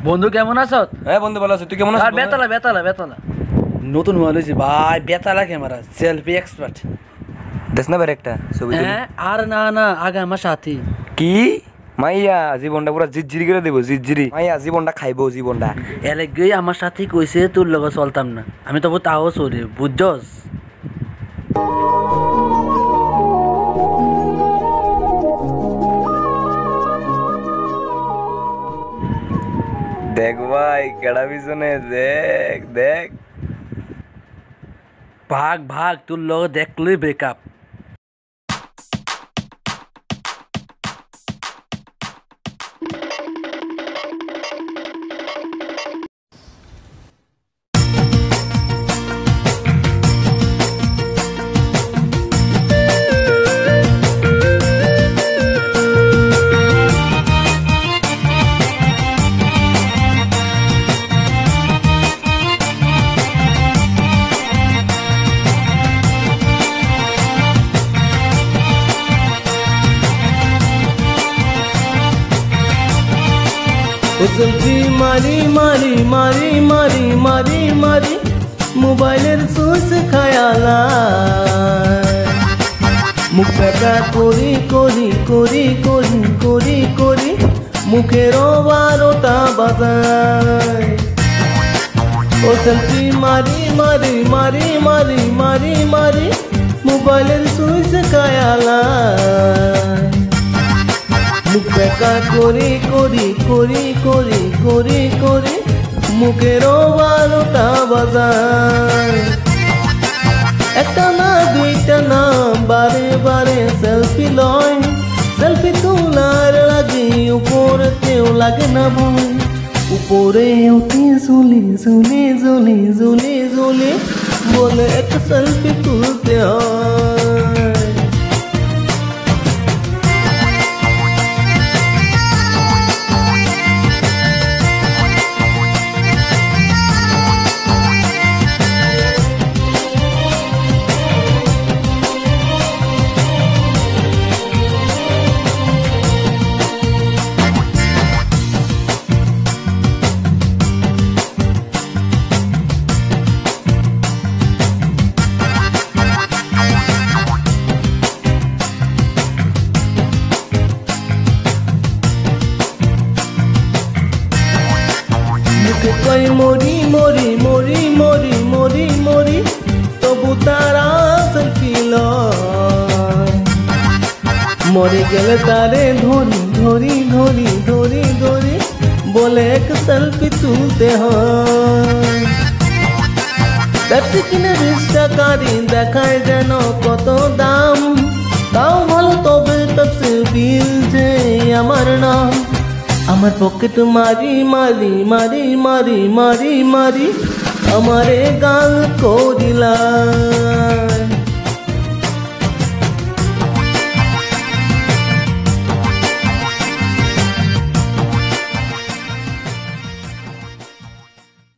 বন্ধু কেমন আছো? হ্যাঁ বন্ধু ভালো আছি, তুই কেমন আছিস? বেতালা বেতালা বেতালা নতুন মোবাইল হয়েছে ভাই, বেতালা ক্যামেরা, সেলফি এক্সপার্ট। দেখ না ভাই একটা ছবি তুলি। হ্যাঁ আর না না, আগে আমার সাথী কি মাইয়া জীবনটা পুরো জিজ্জিরি করে দেবো, জিজ্জিরি মাইয়া জীবনটা খাইবো জীবনটা। এলাকায় আমার সাথী কইছে তোর লগে চলতাম না, আমি তবু তাও চলি, বুঝছস? দেখ ভাই কেডা পিছনে, দেখ দেখ। ভাগ ভাগ, তোর লগে দেখলেই ব্রেকআপ। সেলফি মারি মারি মারি মারি মারি মারি মোবাইলের সুইচ খায়ালা, মুখ দেখা করি করি করি করি করি করি মুখের 12টা বাজায়। ও সেলফি মারি মারি মারি মারি মারি মারি মোবাইলের সুইচ খায়ালা, মুখ দেখা করি করি করি করি করি করি মুখের 12টা বাজায়। একটা না দুইটা না বারে বারে সেলফি লয়, সেলফি তোলার লাগে উপরেতেও লাগে না ভয়, উপরে উঠে ঝুলে ঝুলে ঝুলে ঝুলে ঝুলে বলে একটা সেলফি তুলতে হয়। কই মরি মরি মরি মরি মরি মরি তবু তারা সেলফি লয়, মরে গেলে তারে ধরি ধরি ধরি ধরি ধরি বলে এক সেলফি তুলতে হয়। পেপসি কিনে 20 টাকারই দেখায় যেন কত দাম, তাও ভালো তবে পেপসির বিল যে আমার নাম। আমার পকেট মারি মারি মারি মারি মারি মারি আমারে গাল করিলা।